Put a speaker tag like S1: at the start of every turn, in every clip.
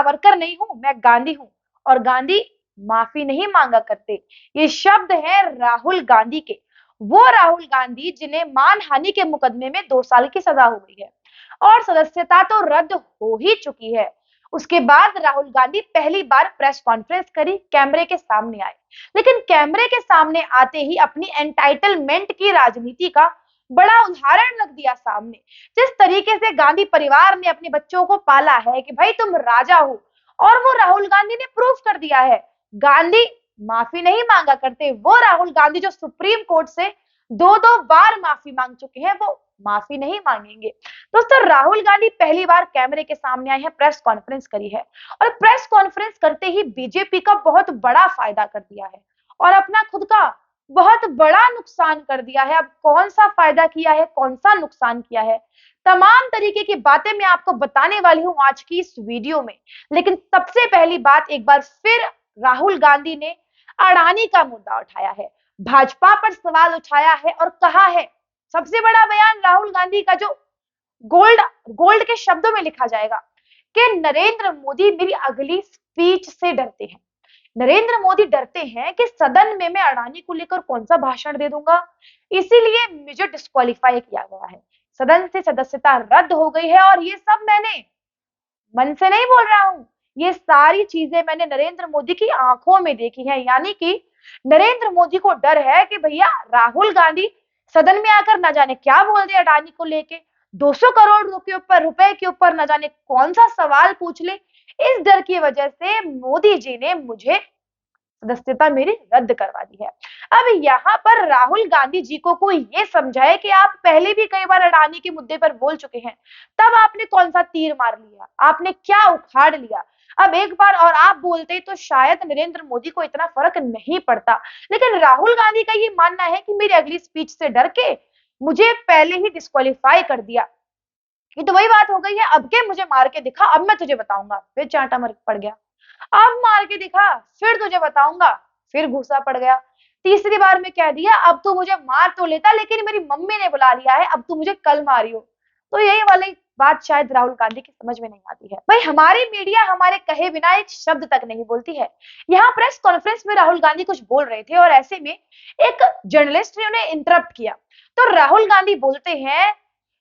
S1: सावरकर नहीं हूं, मैं गांधी हूं, और गांधी माफी नहीं मांगा करते। ये शब्द है राहुल गांधी के, वो राहुल गांधी जिन्हें मानहानि के मुकदमे में 2 साल की सजा हो गई है और सदस्यता तो रद्द हो ही चुकी है। उसके बाद राहुल गांधी पहली बार प्रेस कॉन्फ्रेंस करी, कैमरे के सामने आए, लेकिन कैमरे के सामने आते ही अपनी एंटाइटलमेंट की राजनीति का बड़ा उदाहरण रख दिया सामने। जिस तरीके से गांधी परिवार ने अपने बच्चों को पाला है कि भाई तुम राजा हो, और वो राहुल गांधी ने प्रूफ कर दिया है। गांधी माफी नहीं मांगा करते, वो राहुल गांधी जो सुप्रीम कोर्ट से 2-2 बार माफी मांग चुके हैं, वो माफी नहीं मांगेंगे। दोस्तों, राहुल गांधी पहली बार कैमरे के सामने आए हैं, प्रेस कॉन्फ्रेंस करी है, और प्रेस कॉन्फ्रेंस करते ही बीजेपी का बहुत बड़ा फायदा कर दिया है और अपना खुद का बहुत बड़ा नुकसान कर दिया है। अब कौन सा फायदा किया है, कौन सा नुकसान किया है, तमाम तरीके की बातें मैं आपको बताने वाली हूं आज की इस वीडियो में। लेकिन सबसे पहली बात, एक बार फिर राहुल गांधी ने अडानी का मुद्दा उठाया है, भाजपा पर सवाल उठाया है और कहा है, सबसे बड़ा बयान राहुल गांधी का जो गोल्ड गोल्ड के शब्दों में लिखा जाएगा कि नरेंद्र मोदी मेरी अगली स्पीच से डरते हैं। नरेंद्र मोदी डरते हैं कि सदन में मैं अडानी को लेकर कौन सा भाषण दे दूंगा, इसीलिए मुझे डिस्क्वालीफाई किया गया है, सदन से सदस्यता रद्द हो गई है। और ये सब मैंने मन से नहीं बोल रहा हूं, ये सारी चीजें मैंने नरेंद्र मोदी की आंखों में देखी है। यानी कि नरेंद्र मोदी को डर है कि भैया राहुल गांधी सदन में आकर न जाने क्या बोल दे अडानी को लेके, 200 करोड़ रुपए के ऊपर न जाने कौन सा सवाल पूछ ले। इस डर की वजह से मोदी जी ने मुझे सदस्यता मेरी रद्द करवा दी है। अब यहाँ पर राहुल गांधी जी को कोई ये समझाए कि आप पहले भी कई बार अडानी के मुद्दे पर बोल चुके हैं, तब आपने कौन सा तीर मार लिया, आपने क्या उखाड़ लिया। अब एक बार और आप बोलते तो शायद नरेंद्र मोदी को इतना फर्क नहीं पड़ता, लेकिन राहुल गांधी का ये मानना है कि मेरी अगली स्पीच से डर के मुझे पहले ही डिस्क्वालीफाई कर दिया। ये तो वही बात हो गई है, अब के मुझे मार के दिखा, अब मैं तुझे बताऊंगा। फिर चांटा मर पड़ गया, अब मार के दिखा, फिर तुझे बताऊंगा, फिर घुसा पड़ गया। तीसरी बार में कह दिया, अब तू मुझे मार तो लेता, लेकिन मेरी मम्मी ने बुला लिया है, अब तू मुझे कल मारियो। तो यही वाली बात शायद राहुल गांधी की समझ में नहीं आती है। भाई, हमारी मीडिया हमारे कहे बिना एक शब्द तक नहीं बोलती है। यहाँ प्रेस कॉन्फ्रेंस में राहुल गांधी कुछ बोल रहे थे और ऐसे में एक जर्नलिस्ट ने उन्हें इंटरप्ट किया। तो राहुल गांधी बोलते हैं,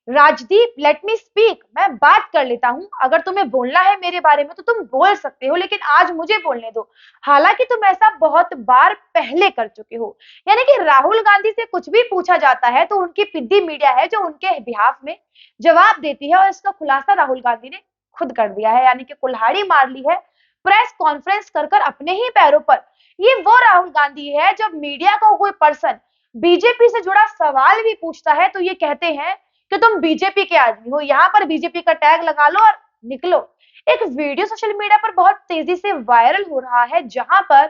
S1: राजदीप लेट मी स्पीक, मैं बात कर लेता हूं, अगर तुम्हें बोलना है मेरे बारे में तो तुम बोल सकते हो, लेकिन आज मुझे बोलने दो, हालांकि तुम ऐसा बहुत बार पहले कर चुके हो। यानी कि राहुल गांधी से कुछ भी पूछा जाता है तो उनकी पिद्दी मीडिया है जो उनके बिहाफ में जवाब देती है, और इसका खुलासा राहुल गांधी ने खुद कर दिया है, यानी कि कुल्हाड़ी मार ली है प्रेस कॉन्फ्रेंस कर अपने ही पैरों पर। ये वो राहुल गांधी है जब मीडिया का कोई पर्सन बीजेपी से जुड़ा सवाल भी पूछता है तो ये कहते हैं कि तुम बीजेपी के आदमी हो, यहाँ पर बीजेपी का टैग लगा लो और निकलो। एक वीडियो सोशल मीडिया पर बहुत तेजी से वायरल हो रहा है, जहां पर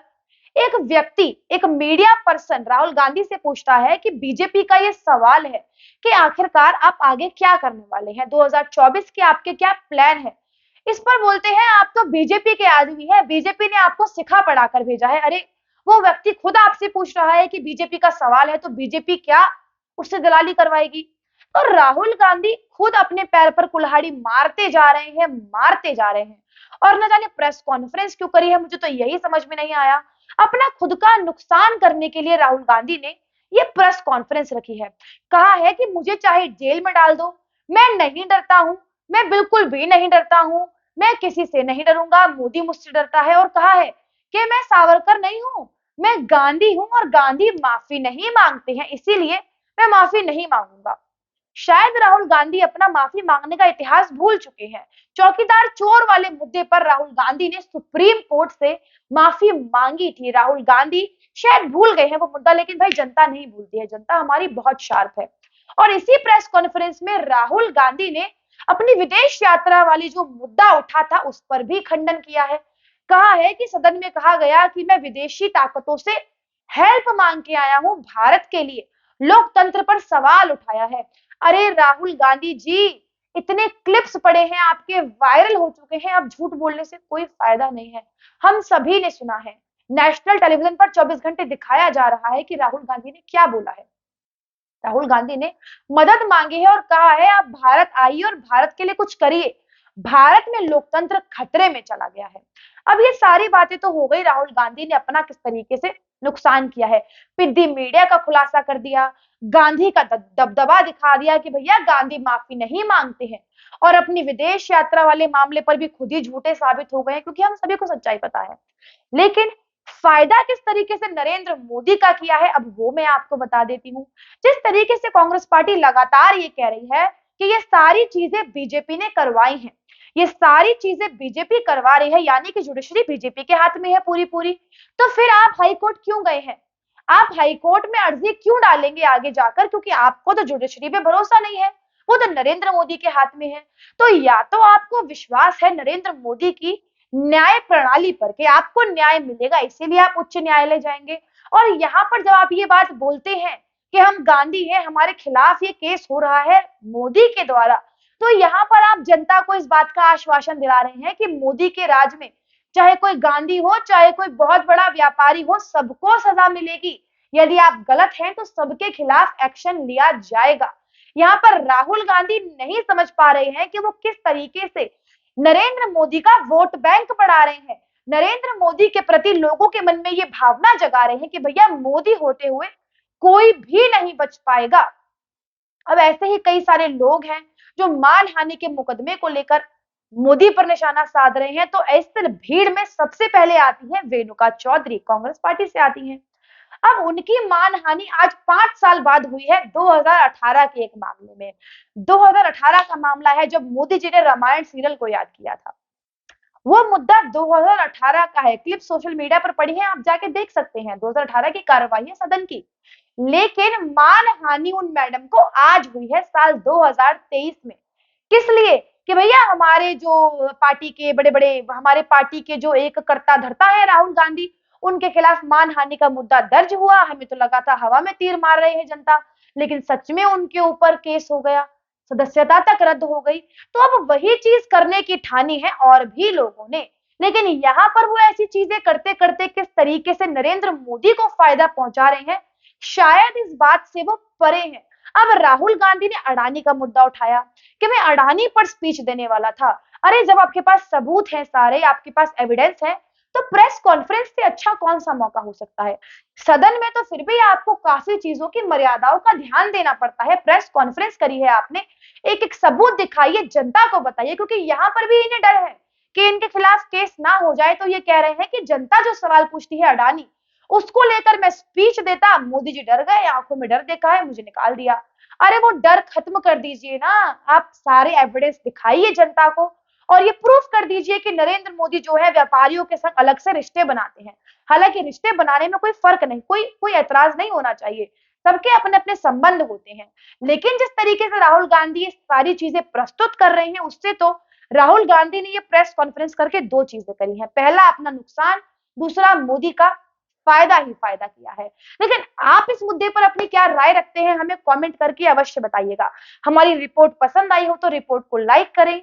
S1: एक व्यक्ति, एक मीडिया पर्सन राहुल गांधी से पूछता है कि बीजेपी का ये सवाल है कि आखिरकार आप आगे क्या करने वाले हैं, 2024 के आपके क्या प्लान है। इस पर बोलते हैं, आप तो बीजेपी के आदमी हैं, बीजेपी ने आपको सिखा पढ़ा कर भेजा है। अरे, वो व्यक्ति खुद आपसे पूछ रहा है कि बीजेपी का सवाल है तो बीजेपी क्या उससे दलाली करवाएगी। और राहुल गांधी खुद अपने पैर पर कुल्हाड़ी मारते जा रहे हैं, मारते जा रहे हैं। और न जाने प्रेस कॉन्फ्रेंस क्यों करी है, मुझे तो यही समझ में नहीं आया। अपना खुद का नुकसान करने के लिए राहुल गांधी ने ये प्रेस कॉन्फ्रेंस रखी है। कहा है कि मुझे चाहे जेल में डाल दो, मैं नहीं डरता हूं, मैं बिल्कुल भी नहीं डरता हूं, मैं किसी से नहीं डरूंगा, मोदी मुझसे डरता है। और कहा है कि मैं सावरकर नहीं हूं, मैं गांधी हूं, और गांधी माफी नहीं मांगते हैं, इसीलिए मैं माफी नहीं मांगूंगा। शायद राहुल गांधी अपना माफी मांगने का इतिहास भूल चुके हैं। चौकीदार चोर वाले मुद्दे पर राहुल गांधी ने सुप्रीम कोर्ट से माफी मांगी थी। राहुल गांधी शायद भूल गए हैं वो मुद्दा, लेकिन भाई जनता नहीं भूलती है, जनता हमारी बहुत शार्प है। और इसी प्रेस कॉन्फ्रेंस में राहुल गांधी ने अपनी विदेश यात्रा वाली जो मुद्दा उठा था उस पर भी खंडन किया है। कहा है कि सदन में कहा गया कि मैं विदेशी ताकतों से हेल्प मांग के आया हूं भारत के लिए, लोकतंत्र पर सवाल उठाया है। अरे राहुल गांधी जी, इतने क्लिप्स पड़े हैं आपके, वायरल हो चुके हैं, अब झूठ बोलने से कोई फायदा नहीं है। हम सभी ने सुना है, नेशनल टेलीविजन पर 24 घंटे दिखाया जा रहा है कि राहुल गांधी ने क्या बोला है। राहुल गांधी ने मदद मांगी है और कहा है आप भारत आइए और भारत के लिए कुछ करिए। भारत में लोकतंत्र खतरे में चला गया है। अब ये सारी बातें तो हो गई, राहुल गांधी ने अपना किस तरीके से नुकसान किया है। पिद्दी मीडिया का खुलासा कर दिया, गांधी का दबदबा दिखा दिया कि भैया गांधी माफी नहीं मांगते हैं, और अपनी विदेश यात्रा वाले मामले पर भी खुद ही झूठे साबित हो गए हैं, क्योंकि हम सभी को सच्चाई पता है। लेकिन फायदा किस तरीके से नरेंद्र मोदी का किया है, अब वो मैं आपको बता देती हूँ। जिस तरीके से कांग्रेस पार्टी लगातार ये कह रही है कि ये सारी चीजें बीजेपी ने करवाई हैं, ये सारी चीजें बीजेपी करवा रही है, यानी कि जुडिशरी बीजेपी के हाथ में है पूरी पूरी, तो फिर आप हाईकोर्ट क्यों गए हैं? आप हाईकोर्ट में अर्जी क्यों डालेंगे आगे जाकर? क्योंकि आपको तो जुडिशरी पे भरोसा नहीं है, वो तो नरेंद्र मोदी के हाथ में है। तो या तो आपको विश्वास है नरेंद्र मोदी की न्याय प्रणाली पर कि आपको न्याय मिलेगा, इसीलिए आप उच्च न्यायालय जाएंगे। और यहाँ पर जब आप ये बात बोलते हैं कि हम गांधी हैं, हमारे खिलाफ ये केस हो रहा है मोदी के द्वारा, तो यहाँ पर आप जनता को इस बात का आश्वासन दिला रहे हैं कि मोदी के राज में चाहे कोई गांधी हो, चाहे कोई बहुत बड़ा व्यापारी हो, सबको सजा मिलेगी। यदि आप गलत हैं तो सबके खिलाफ एक्शन लिया जाएगा। यहाँ पर राहुल गांधी नहीं समझ पा रहे हैं कि वो किस तरीके से नरेंद्र मोदी का वोट बैंक बढ़ा रहे हैं, नरेंद्र मोदी के प्रति लोगों के मन में ये भावना जगा रहे हैं कि भैया मोदी होते हुए कोई भी नहीं बच पाएगा। अब ऐसे ही कई सारे लोग हैं जो मानहानि के मुकदमे को लेकर मोदी पर निशाना साध रहे हैं। तो ऐसे भीड़ में सबसे पहले आती है रेणुका चौधरी, कांग्रेस पार्टी से आती हैं। अब उनकी मानहानि आज 5 साल बाद हुई है 2018 के एक मामले में। 2018 का मामला है जब मोदी जी ने रामायण सीरियल को याद किया था। वो मुद्दा 2018 का है, क्लिप सोशल मीडिया पर पड़ी है, आप जाके देख सकते हैं। 2018 की कार्रवाई है सदन की। लेकिन मानहानि उन मैडम को आज हुई है साल 2023 में। किस लिए? कि भैया हमारे जो पार्टी के बड़े-बड़े, हमारे पार्टी के जो एक कर्ता धर्ता है राहुल गांधी, उनके खिलाफ मानहानि का मुद्दा दर्ज हुआ। हमें तो लगा था हवा में तीर मार रहे हैं जनता, लेकिन सच में उनके ऊपर केस हो गया, सदस्यता तक रद्द हो गई। तो अब वही चीज करने की ठानी है और भी लोगों ने। लेकिन यहाँ पर वो ऐसी चीजें करते करते किस तरीके से नरेंद्र मोदी को फायदा पहुंचा रहे हैं, शायद इस बात से वो परे हैं। अब राहुल गांधी ने अडानी का मुद्दा उठाया कि मैं अडानी पर स्पीच देने वाला था। अरे जब आपके पास सबूत है सारे, आपके पास एविडेंस है, तो प्रेस कॉन्फ्रेंस से अच्छा कौन सा मौका हो सकता है? सदन में तो फिर भी आपको काफी चीजों की मर्यादाओं का ध्यान देना पड़ता है। प्रेस कॉन्फ्रेंस करी है आपने, एक एक सबूत दिखाइए, जनता को बताइए, क्योंकि यहाँ पर भी इन्हें डर है कि इनके खिलाफ केस ना हो जाए। तो ये कह रहे हैं कि जनता जो सवाल पूछती है अडानी, उसको लेकर मैं स्पीच देता, मोदी जी डर गए, आंखों में डर देखा है, मुझे निकाल दिया। अरे वो डर खत्म कर दीजिए ना, आप सारे एविडेंस दिखाइए जनता को, और ये प्रूफ कर दीजिए कि नरेंद्र मोदी जो है व्यापारियों के संग अलग से रिश्ते बनाते हैं। हालांकि रिश्ते बनाने में कोई फर्क नहीं, कोई ऐतराज नहीं होना चाहिए, सबके अपने अपने संबंध होते हैं। लेकिन जिस तरीके से राहुल गांधी ये सारी चीजें प्रस्तुत कर रहे हैं, उससे तो राहुल गांधी ने ये प्रेस कॉन्फ्रेंस करके दो चीजें करी हैं, पहला अपना नुकसान, दूसरा मोदी का फायदा ही फायदा किया है। लेकिन आप इस मुद्दे पर अपनी क्या राय रखते हैं, हमें कमेंट करके अवश्य बताइएगा। हमारी रिपोर्ट पसंद आई हो तो रिपोर्ट को लाइक करें,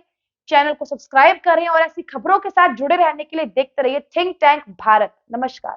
S1: चैनल को सब्सक्राइब करें, और ऐसी खबरों के साथ जुड़े रहने के लिए देखते रहिए थिंक टैंक भारत। नमस्कार।